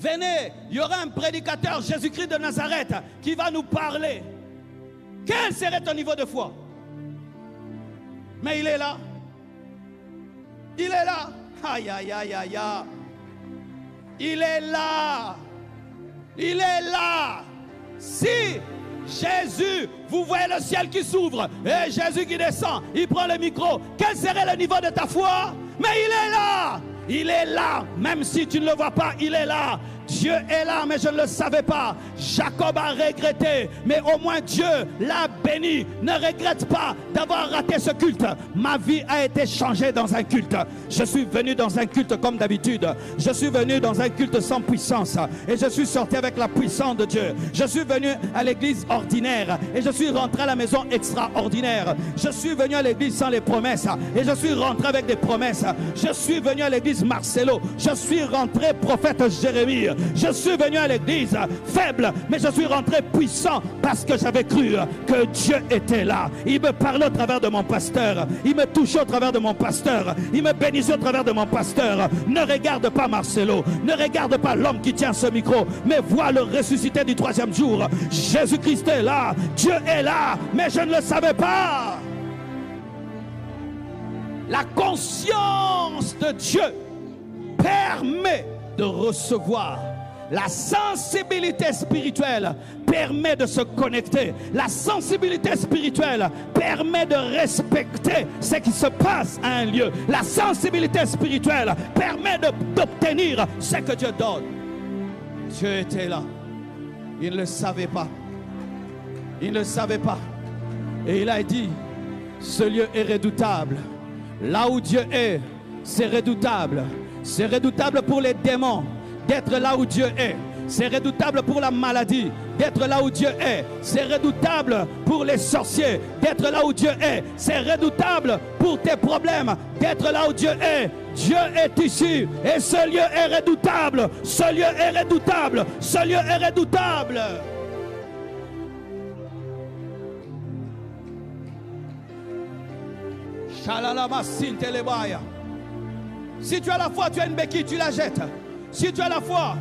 venez, il y aura un prédicateur, Jésus-Christ de Nazareth, qui va nous parler. Quel serait ton niveau de foi? Mais il est là. Il est là. Aïe, aïe, aïe, aïe, aïe. Il est là. Il est là. Si Jésus, vous voyez le ciel qui s'ouvre et Jésus qui descend, il prend le micro, quel serait le niveau de ta foi? Mais il est là. Il est là. Même si tu ne le vois pas, il est là. Dieu est là, mais je ne le savais pas. Jacob a regretté, mais au moins Dieu l'a béni. Ne regrette pas d'avoir raté ce culte. Ma vie a été changée dans un culte. Je suis venu dans un culte comme d'habitude. Je suis venu dans un culte sans puissance et je suis sorti avec la puissance de Dieu. Je suis venu à l'église ordinaire et je suis rentré à la maison extraordinaire. Je suis venu à l'église sans les promesses et je suis rentré avec des promesses. Je suis venu à l'église Marcelo. Je suis rentré prophète Jérémie. Je suis venu à l'église faible, mais je suis rentré puissant parce que j'avais cru que Dieu était là. Il me parlait au travers de mon pasteur. Il me touchait au travers de mon pasteur. Il me bénissait au travers de mon pasteur. Ne regarde pas Marcelo. Ne regarde pas l'homme qui tient ce micro, mais vois le ressuscité du troisième jour. Jésus-Christ est là. Dieu est là, mais je ne le savais pas. La conscience de Dieu permet de recevoir. La sensibilité spirituelle permet de se connecter. La sensibilité spirituelle permet de respecter ce qui se passe à un lieu. La sensibilité spirituelle permet d'obtenir ce que Dieu donne. Dieu était là. Il ne le savait pas. Il ne le savait pas. Et il a dit, ce lieu est redoutable. Là où Dieu est, c'est redoutable. C'est redoutable pour les démons d'être là où Dieu est. C'est redoutable pour la maladie d'être là où Dieu est. C'est redoutable pour les sorciers d'être là où Dieu est. C'est redoutable pour tes problèmes d'être là où Dieu est. Dieu est ici et ce lieu est redoutable. Ce lieu est redoutable. Ce lieu est redoutable. Si tu as la foi, tu as une béquille, tu la jettes. Si tu as la foi,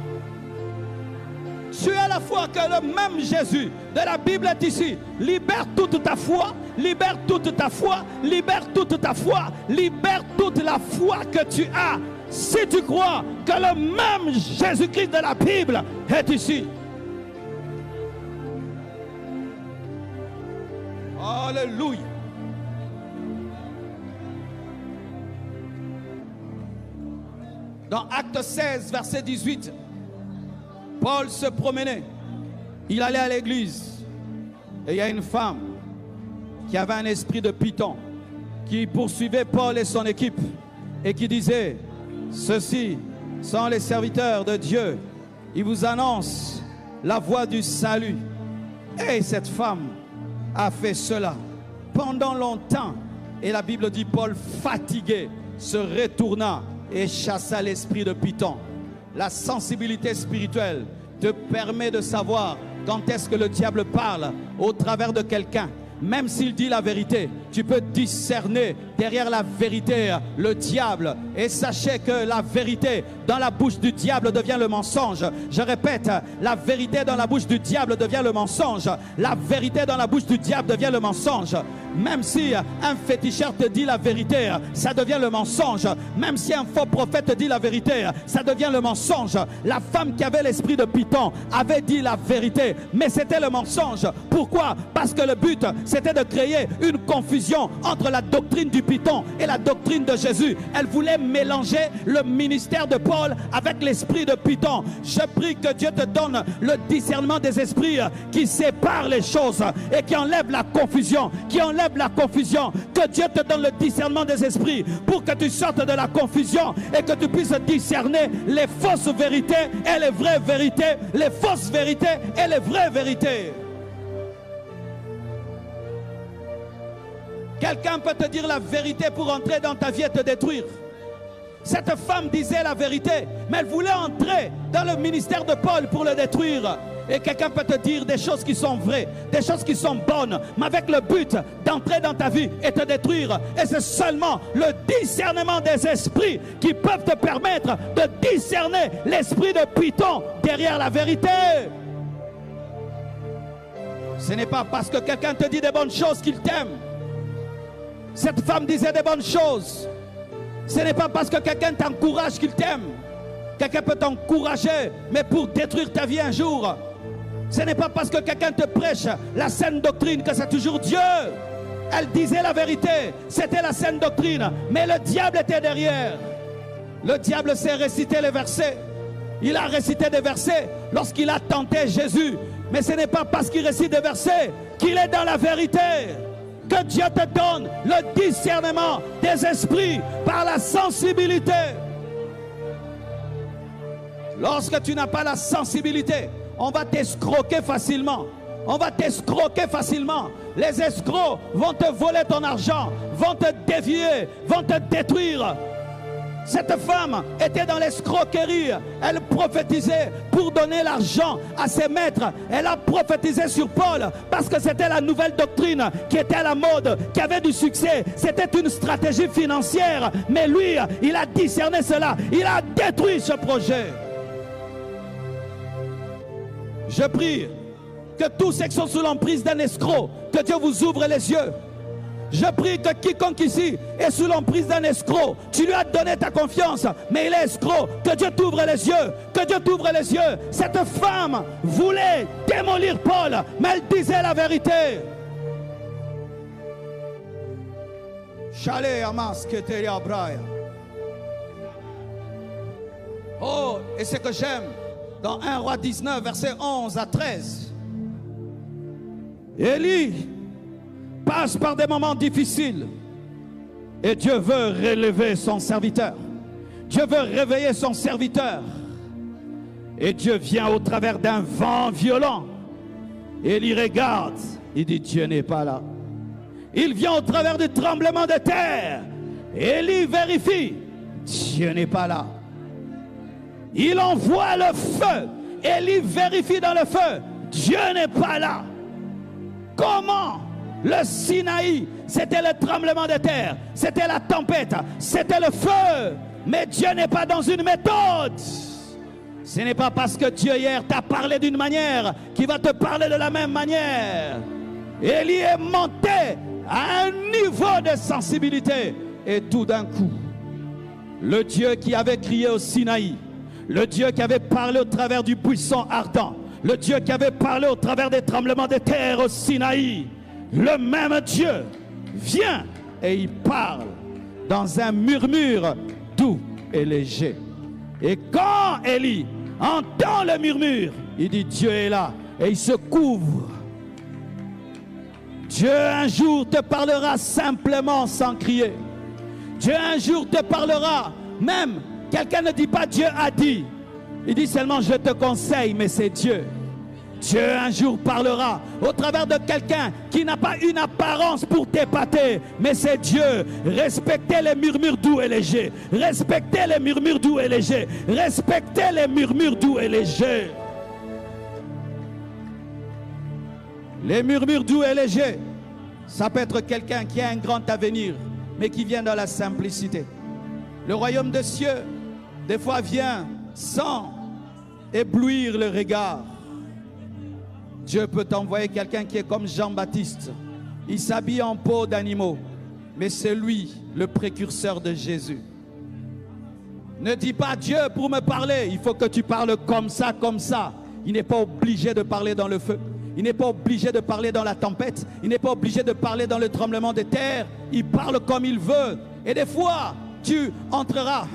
tu as la foi que le même Jésus de la Bible est ici. Libère toute ta foi, libère toute ta foi, libère toute ta foi, libère toute la foi que tu as. Si tu crois que le même Jésus-Christ de la Bible est ici. Alléluia. Dans Acte 16, verset 18, Paul se promenait. Il allait à l'église. Et il y a une femme qui avait un esprit de python qui poursuivait Paul et son équipe et qui disait, ceux-ci sont les serviteurs de Dieu. Ils vous annoncent la voie du salut. Et cette femme a fait cela pendant longtemps. Et la Bible dit, Paul, fatigué, se retourna et chassa l'esprit de python. La sensibilité spirituelle te permet de savoir quand est-ce que le diable parle au travers de quelqu'un. Même s'il dit la vérité, tu peux discerner derrière la vérité le diable. Et sachez que la vérité dans la bouche du diable devient le mensonge. Je répète, la vérité dans la bouche du diable devient le mensonge. La vérité dans la bouche du diable devient le mensonge. Même si un féticheur te dit la vérité, ça devient le mensonge. Même si un faux prophète te dit la vérité, ça devient le mensonge. La femme qui avait l'esprit de python avait dit la vérité, mais c'était le mensonge. Pourquoi? Parce que le but, c'était de créer une confusion entre la doctrine du python et la doctrine de Jésus. Elle voulait mélanger le ministère de Paul avec l'esprit de python. Je prie que Dieu te donne le discernement des esprits qui séparent les choses et qui enlève la confusion, que Dieu te donne le discernement des esprits pour que tu sortes de la confusion et que tu puisses discerner les fausses vérités et les vraies vérités, les fausses vérités et les vraies vérités. Quelqu'un peut te dire la vérité pour entrer dans ta vie et te détruire. Cette femme disait la vérité, mais elle voulait entrer dans le ministère de Paul pour le détruire. Et quelqu'un peut te dire des choses qui sont vraies, des choses qui sont bonnes, mais avec le but d'entrer dans ta vie et te détruire. Et c'est seulement le discernement des esprits qui peuvent te permettre de discerner l'esprit de Python derrière la vérité. Ce n'est pas parce que quelqu'un te dit des bonnes choses qu'il t'aime. Cette femme disait des bonnes choses. Ce n'est pas parce que quelqu'un t'encourage qu'il t'aime. Quelqu'un peut t'encourager, mais pour détruire ta vie un jour. Ce n'est pas parce que quelqu'un te prêche la saine doctrine que c'est toujours Dieu. Elle disait la vérité, c'était la saine doctrine, mais le diable était derrière. Le diable sait réciter les versets. Il a récité des versets lorsqu'il a tenté Jésus. Mais ce n'est pas parce qu'il récite des versets qu'il est dans la vérité. Que Dieu te donne le discernement des esprits par la sensibilité. Lorsque tu n'as pas la sensibilité, on va t'escroquer facilement. On va t'escroquer facilement. Les escrocs vont te voler ton argent, vont te dévier, vont te détruire. Cette femme était dans l'escroquerie. Elle prophétisait pour donner l'argent à ses maîtres. Elle a prophétisé sur Paul parce que c'était la nouvelle doctrine qui était à la mode, qui avait du succès. C'était une stratégie financière. Mais lui, il a discerné cela. Il a détruit ce projet. Je prie que tous ceux qui sont sous l'emprise d'un escroc, que Dieu vous ouvre les yeux. Je prie que quiconque ici est sous l'emprise d'un escroc, tu lui as donné ta confiance, mais il est escroc, que Dieu t'ouvre les yeux, que Dieu t'ouvre les yeux. Cette femme voulait démolir Paul, mais elle disait la vérité. Oh, et ce que j'aime, dans 1 Roi 19, versets 11 à 13, Élie passe par des moments difficiles et Dieu veut relever son serviteur. Dieu veut réveiller son serviteur. Et Dieu vient au travers d'un vent violent. Élie regarde, il dit Dieu n'est pas là. Il vient au travers du tremblement de terre. Élie vérifie, Dieu n'est pas là. Il envoie le feu. Élie vérifie dans le feu, Dieu n'est pas là. Comment? Le Sinaï, c'était le tremblement de terre, c'était la tempête, c'était le feu. Mais Dieu n'est pas dans une méthode. Ce n'est pas parce que Dieu hier t'a parlé d'une manière qu'il va te parler de la même manière. Élie est monté à un niveau de sensibilité. Et tout d'un coup, le Dieu qui avait crié au Sinaï, le Dieu qui avait parlé au travers du buisson ardent, le Dieu qui avait parlé au travers des tremblements de terre au Sinaï, le même Dieu vient et il parle dans un murmure doux et léger. Et quand Élie entend le murmure, il dit Dieu est là et il se couvre. Dieu un jour te parlera simplement sans crier. Dieu un jour te parlera, même quelqu'un ne dit pas Dieu a dit. Il dit seulement je te conseille, mais c'est Dieu. Dieu un jour parlera au travers de quelqu'un qui n'a pas une apparence pour t'épater, mais c'est Dieu. Respectez les murmures doux et légers. Respectez les murmures doux et légers. Respectez les murmures doux et légers. Les murmures doux et légers, ça peut être quelqu'un qui a un grand avenir, mais qui vient dans la simplicité. Le royaume des cieux, des fois, vient sans éblouir le regard. Dieu peut t'envoyer quelqu'un qui est comme Jean-Baptiste. Il s'habille en peau d'animaux, mais c'est lui le précurseur de Jésus. Ne dis pas Dieu pour me parler. Il faut que tu parles comme ça, comme ça. Il n'est pas obligé de parler dans le feu. Il n'est pas obligé de parler dans la tempête. Il n'est pas obligé de parler dans le tremblement de terre. Il parle comme il veut. Et des fois, tu entreras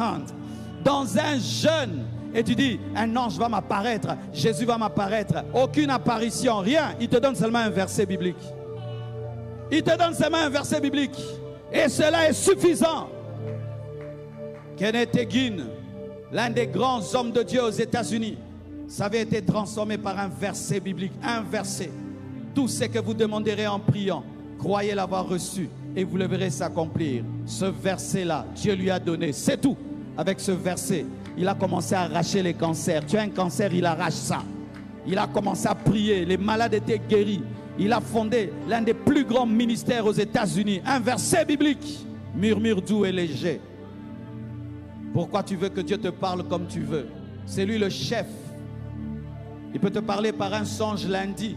dans un jeûne et tu dis, un ange va m'apparaître, Jésus va m'apparaître. Aucune apparition, rien. Il te donne seulement un verset biblique. Il te donne seulement un verset biblique. Et cela est suffisant. Kenneth Hagin, l'un des grands hommes de Dieu aux États-Unis, ça avait été transformé par un verset biblique. Un verset. Tout ce que vous demanderez en priant, croyez l'avoir reçu et vous le verrez s'accomplir. Ce verset-là, Dieu lui a donné. C'est tout. Avec ce verset, il a commencé à arracher les cancers. Tu as un cancer, il arrache ça. Il a commencé à prier, les malades étaient guéris. Il a fondé l'un des plus grands ministères aux États-Unis. Un verset biblique, murmure doux et léger. Pourquoi tu veux que Dieu te parle comme tu veux? C'est lui le chef. Il peut te parler par un songe lundi.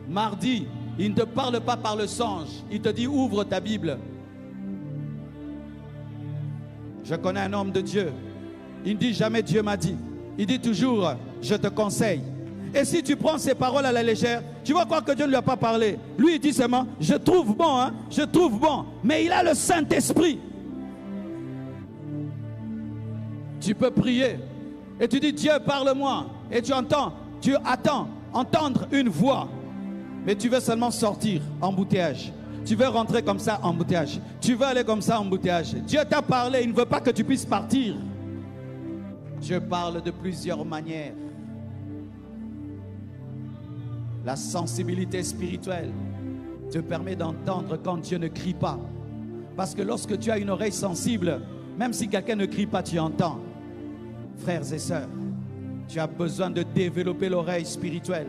Mardi, il ne te parle pas par le songe. Il te dit ouvre ta Bible. Je connais un homme de Dieu. Il ne dit jamais Dieu m'a dit. Il dit toujours je te conseille. Et si tu prends ces paroles à la légère, tu vas croire que Dieu ne lui a pas parlé. Lui il dit seulement je trouve bon, hein, je trouve bon. Mais il a le Saint-Esprit. Tu peux prier et tu dis Dieu parle-moi. Et tu entends, tu attends entendre une voix. Mais tu veux seulement sortir embouteillage. Tu veux rentrer comme ça embouteillage. Tu veux aller comme ça embouteillage. Dieu t'a parlé, il ne veut pas que tu puisses partir. Dieu parle de plusieurs manières. La sensibilité spirituelle te permet d'entendre quand Dieu ne crie pas. Parce que lorsque tu as une oreille sensible, même si quelqu'un ne crie pas, tu entends. Frères et sœurs, tu as besoin de développer l'oreille spirituelle.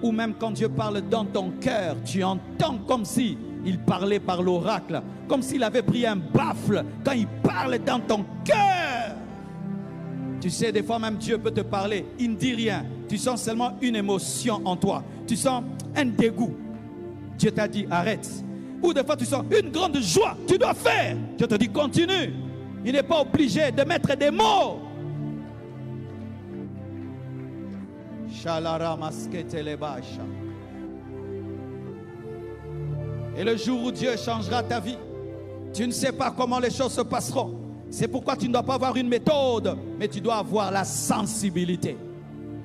Ou même quand Dieu parle dans ton cœur, tu entends comme si il parlait par l'oracle, comme s'il avait pris un baffle quand il parle dans ton cœur. Tu sais, des fois même Dieu peut te parler, il ne dit rien. Tu sens seulement une émotion en toi. Tu sens un dégoût. Dieu t'a dit arrête. Ou des fois tu sens une grande joie. Tu dois faire. Dieu te dit continue. Il n'est pas obligé de mettre des mots. Et le jour où Dieu changera ta vie, tu ne sais pas comment les choses se passeront. C'est pourquoi tu ne dois pas avoir une méthode, mais tu dois avoir la sensibilité.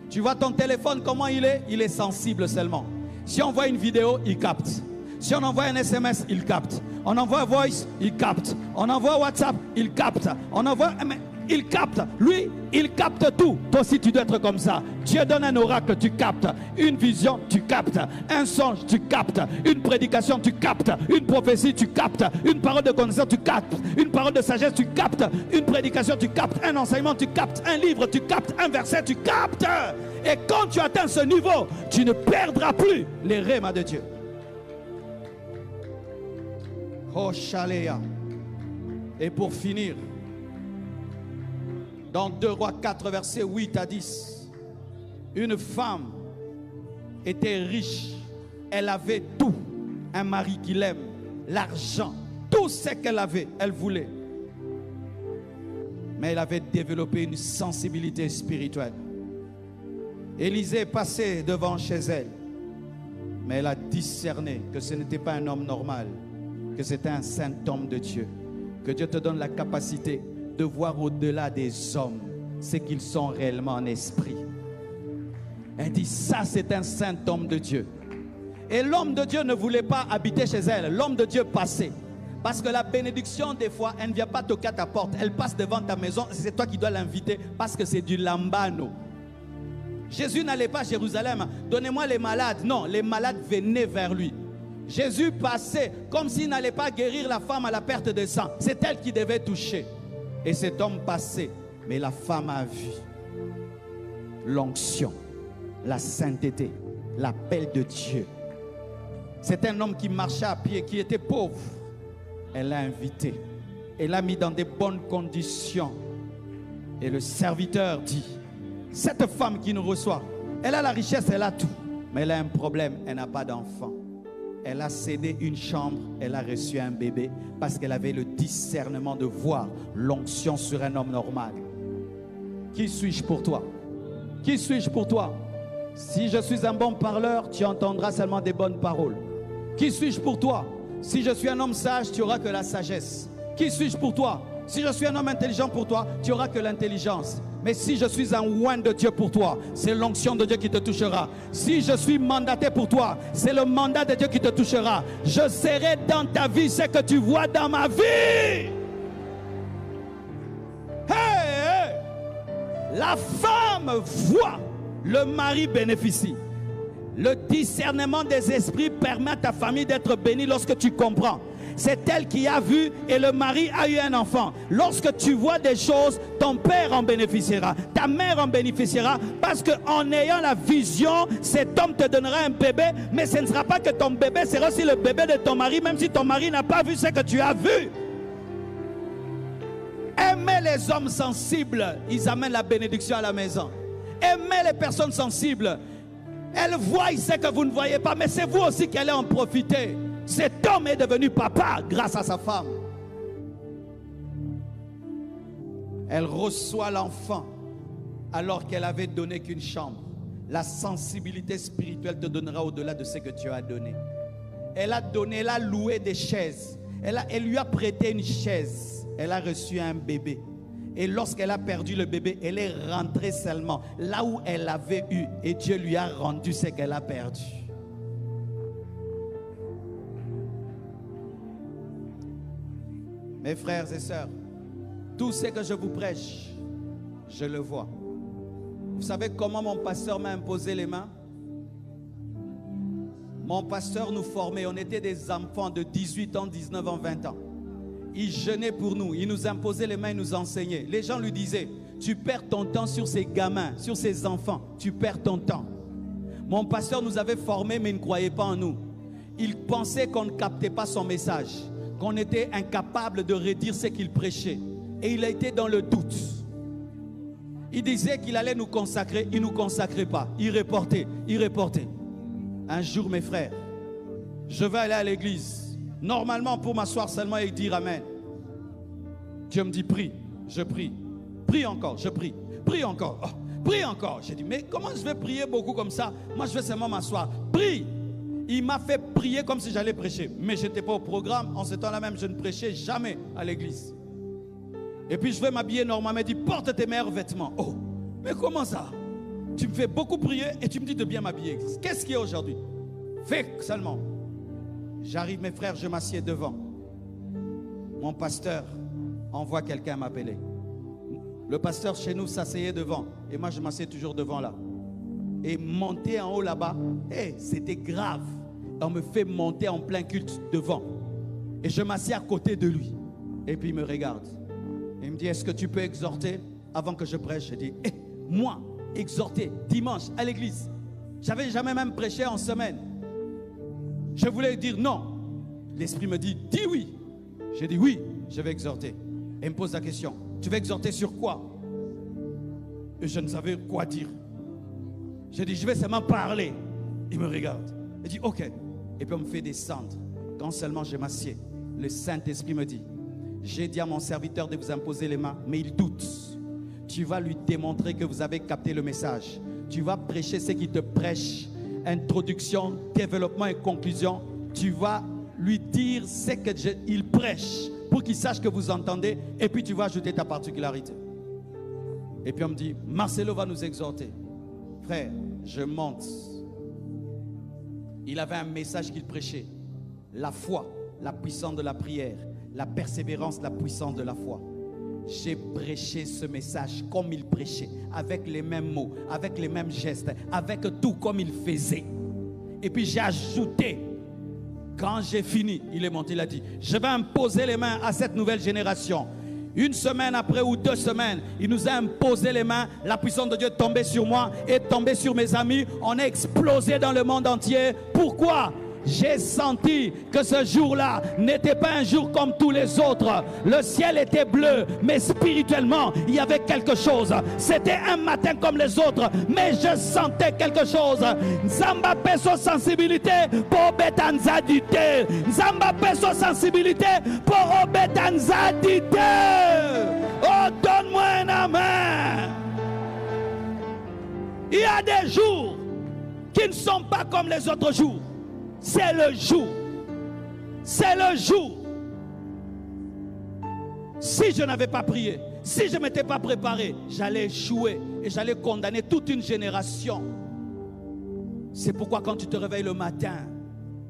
Tu vois ton téléphone, comment il est? Il est sensible seulement. Si on envoie une vidéo, il capte. Si on envoie un SMS, il capte. On envoie un voice, il capte. On envoie WhatsApp, il capte. On envoie... Il capte. Lui, il capte tout. Toi aussi, tu dois être comme ça. Dieu donne un oracle, tu captes. Une vision, tu captes. Un songe, tu captes. Une prédication, tu captes. Une prophétie, tu captes. Une parole de connaissance, tu captes. Une parole de sagesse, tu captes. Une prédication, tu captes. Un enseignement, tu captes. Un livre, tu captes. Un verset, tu captes. Et quand tu atteins ce niveau, tu ne perdras plus les rémas de Dieu. Oh, Chaléa. Et pour finir, dans 2 Rois 4, versets 8 à 10, une femme était riche. Elle avait tout. Un mari qui l'aime, l'argent, tout ce qu'elle avait, elle voulait. Mais elle avait développé une sensibilité spirituelle. Élisée passait devant chez elle, mais elle a discerné que ce n'était pas un homme normal, que c'était un saint homme de Dieu. Que Dieu te donne la capacité de voir au-delà des hommes ce qu'ils sont réellement en esprit. Elle dit ça, c'est un saint homme de Dieu. Et l'homme de Dieu ne voulait pas habiter chez elle. L'homme de Dieu passait. Parce que la bénédiction, des fois, elle ne vient pas toquer à ta porte. Elle passe devant ta maison. C'est toi qui dois l'inviter parce que c'est du lambano. Jésus n'allait pas à Jérusalem. Donnez-moi les malades. Non, les malades venaient vers lui. Jésus passait comme s'il n'allait pas guérir la femme à la perte de sang. C'est elle qui devait toucher. Et cet homme passait, mais la femme a vu l'onction, la sainteté, l'appel de Dieu. C'est un homme qui marchait à pied, qui était pauvre. Elle l'a invité, elle l'a mis dans des bonnes conditions. Et le serviteur dit, cette femme qui nous reçoit, elle a la richesse, elle a tout, mais elle a un problème, elle n'a pas d'enfant. Elle a cédé une chambre, elle a reçu un bébé parce qu'elle avait le discernement de voir l'onction sur un homme normal. Qui suis-je pour toi? Qui suis-je pour toi? Si je suis un bon parleur, tu entendras seulement des bonnes paroles. Qui suis-je pour toi? Si je suis un homme sage, tu auras que la sagesse. Qui suis-je pour toi? Si je suis un homme intelligent pour toi, tu auras que l'intelligence. Mais si je suis un oint de Dieu pour toi, c'est l'onction de Dieu qui te touchera. Si je suis mandaté pour toi, c'est le mandat de Dieu qui te touchera. Je serai dans ta vie ce que tu vois dans ma vie. Hey! La femme voit, le mari bénéficie. Le discernement des esprits permet à ta famille d'être bénie lorsque tu comprends. c'est elle qui a vu et le mari a eu un enfant. Lorsque tu vois des choses, ton père en bénéficiera, ta mère en bénéficiera, parce qu'en ayant la vision, cet homme te donnera un bébé, mais ce ne sera pas que ton bébé sera aussi le bébé de ton mari, même si ton mari n'a pas vu ce que tu as vu. Aimez les hommes sensibles, ils amènent la bénédiction à la maison. Aimez les personnes sensibles. Elles voient ce que vous ne voyez pas, mais c'est vous aussi qui allez en profiter. Cet homme est devenu papa grâce à sa femme. Elle reçoit l'enfant alors qu'elle avait donné qu'une chambre. La sensibilité spirituelle te donnera au-delà de ce que tu as donné. Elle a donné, elle a loué des chaises. Elle lui a prêté une chaise. Elle a reçu un bébé. Et lorsqu'elle a perdu le bébé, elle est rentrée seulement là où elle avait eu. Et Dieu lui a rendu ce qu'elle a perdu. Mes frères et sœurs, tout ce que je vous prêche, je le vois. Vous savez comment mon pasteur m'a imposé les mains? Mon pasteur nous formait, on était des enfants de 18 ans, 19 ans, 20 ans. Il jeûnait pour nous, il nous imposait les mains, il nous enseignait. Les gens lui disaient, tu perds ton temps sur ces gamins, sur ces enfants, tu perds ton temps. Mon pasteur nous avait formés, mais il ne croyait pas en nous. Il pensait qu'on ne captait pas son message, qu'on était incapable de redire ce qu'il prêchait. Et il a été dans le doute. Il disait qu'il allait nous consacrer, il ne nous consacrait pas. Il reportait, il reportait. Un jour, mes frères, je vais aller à l'église. Normalement, pour m'asseoir seulement et dire Amen. Dieu me dit, prie. Je prie. Prie encore, je prie. Prie encore. Oh, prie encore. J'ai dit, mais comment je vais prier beaucoup comme ça? Moi, je vais seulement m'asseoir. Prie. Il m'a fait prier comme si j'allais prêcher. Mais je n'étais pas au programme. En ce temps-là même, je ne prêchais jamais à l'église. Et puis, je vais m'habiller normalement. Il dit, porte tes meilleurs vêtements. Oh, mais comment ça? Tu me fais beaucoup prier et tu me dis de bien m'habiller. Qu'est-ce qu'il y a aujourd'hui? Fais seulement. J'arrive, mes frères, je m'assieds devant. Mon pasteur envoie quelqu'un m'appeler. Le pasteur chez nous s'asseyait devant. Et moi, je m'assieds toujours devant là. Et monter en haut là-bas, c'était grave. On me fait monter en plein culte devant. Et je m'assieds à côté de lui. Et puis il me regarde. Il me dit, est-ce que tu peux exhorter avant que je prêche? Je dis, moi, exhorter dimanche à l'église. J'avais jamais même prêché en semaine. Je voulais dire non. L'Esprit me dit, dis oui. J'ai dit oui, je vais exhorter. Et il me pose la question, tu veux exhorter sur quoi? Et je ne savais quoi dire. J'ai dit, je vais seulement parler. Il me regarde. Il dit, ok. Et puis on me fait descendre. Quand seulement je m'assieds, le Saint-Esprit me dit, j'ai dit à mon serviteur de vous imposer les mains, mais il doute. Tu vas lui démontrer que vous avez capté le message. Tu vas prêcher ce qui te prêche. Introduction, développement et conclusion. Tu vas lui dire ce qu'il prêche pour qu'il sache que vous entendez. Et puis tu vas ajouter ta particularité. Et puis on me dit, Marcelo va nous exhorter. Frère, je monte. Il avait un message qu'il prêchait. La foi, la puissance de la prière. La persévérance, la puissance de la foi. J'ai prêché ce message comme il prêchait, avec les mêmes mots, avec les mêmes gestes, avec tout comme il faisait. Et puis j'ai ajouté, quand j'ai fini, il est monté, il a dit, je vais imposer les mains à cette nouvelle génération. Une semaine après ou 2 semaines, il nous a imposé les mains. La puissance de Dieu est tombée sur moi, est tombée sur mes amis. On a explosé dans le monde entier. Pourquoi? J'ai senti que ce jour-là n'était pas un jour comme tous les autres. Le ciel était bleu, mais spirituellement, il y avait quelque chose. C'était un matin comme les autres, mais je sentais quelque chose. Nzamba peso sensibilité pour betanzadité. Nzamba peso sensibilité pour betanzadité. Oh, donne-moi un amen. Il y a des jours qui ne sont pas comme les autres jours. C'est le jour. C'est le jour. Si je n'avais pas prié, si je ne m'étais pas préparé, j'allais échouer et j'allais condamner toute une génération. C'est pourquoi quand tu te réveilles le matin,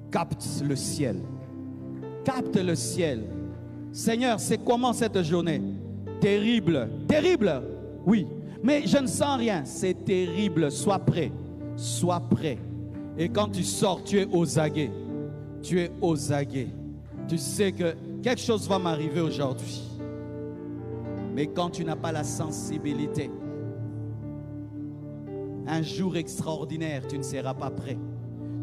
capte le ciel. Capte le ciel. Seigneur, c'est comment cette journée? Terrible. Terrible? Oui. Mais je ne sens rien. C'est terrible. Sois prêt. Sois prêt. Et quand tu sors, tu es aux aguets. Tu es aux aguets. Tu sais que quelque chose va m'arriver aujourd'hui. Mais quand tu n'as pas la sensibilité, un jour extraordinaire, tu ne seras pas prêt.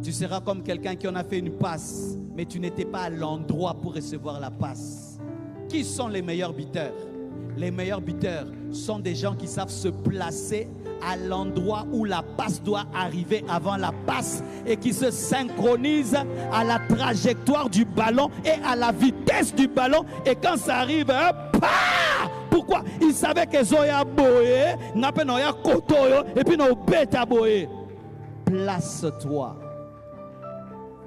Tu seras comme quelqu'un qui en a fait une passe, mais tu n'étais pas à l'endroit pour recevoir la passe. Qui sont les meilleurs buteurs? Les meilleurs buteurs sont des gens qui savent se placer à l'endroit où la passe doit arriver avant la passe et qui se synchronisent à la trajectoire du ballon et à la vitesse du ballon. Et quand ça arrive, pourquoi? Ils savaient que Zoya boye, Napenoya Kotoyo, et puis nos bêtes à boye. Place-toi.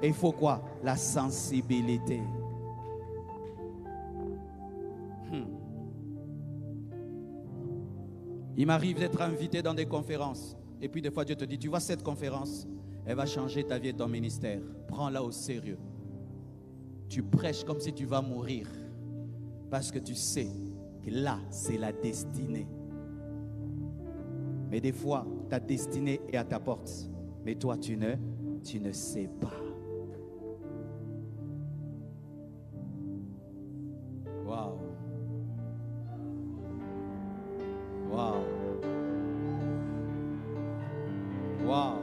Et il faut quoi? La sensibilité. Il m'arrive d'être invité dans des conférences. Et puis des fois Dieu te dit, tu vois cette conférence, elle va changer ta vie et ton ministère. Prends-la au sérieux. Tu prêches comme si tu vas mourir. Parce que tu sais que là, c'est la destinée. Mais des fois, ta destinée est à ta porte. Mais toi, tu ne sais pas. Waouh. Waouh. Waouh.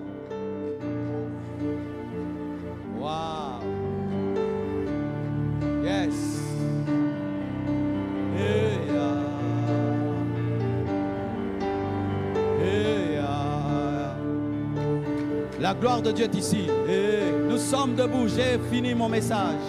Waouh. Yes. La gloire de Dieu est ici. Nous sommes debout. J'ai fini mon message.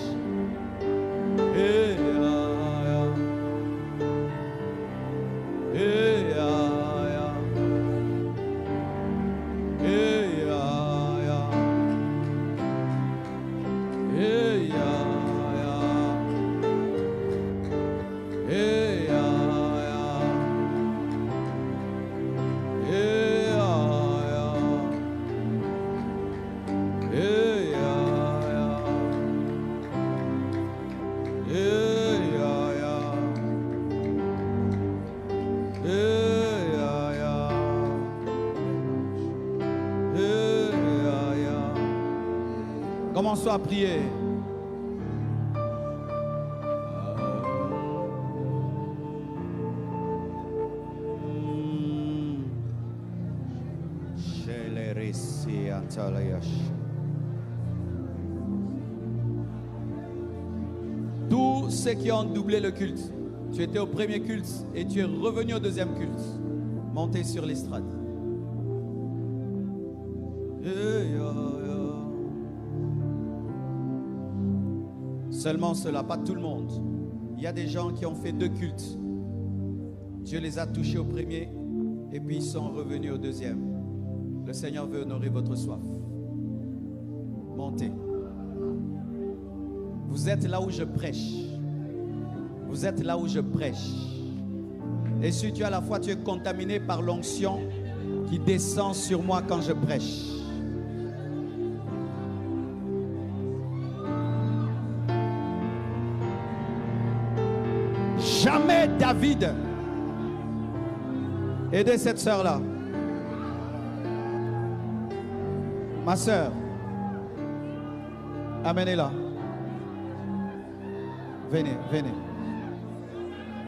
Commençons à prier. Tous ceux qui ont doublé le culte, tu étais au premier culte et tu es revenu au deuxième culte. Montez sur l'estrade. Seulement cela, pas tout le monde. Il y a des gens qui ont fait 2 cultes. Dieu les a touchés au premier et puis ils sont revenus au deuxième. Le Seigneur veut honorer votre soif. Montez. Vous êtes là où je prêche. Vous êtes là où je prêche. Et si tu as la foi, tu es contaminé par l'onction qui descend sur moi quand je prêche. Jamais David. Aidez cette sœur-là. Ma sœur. Amenez-la. Venez, venez.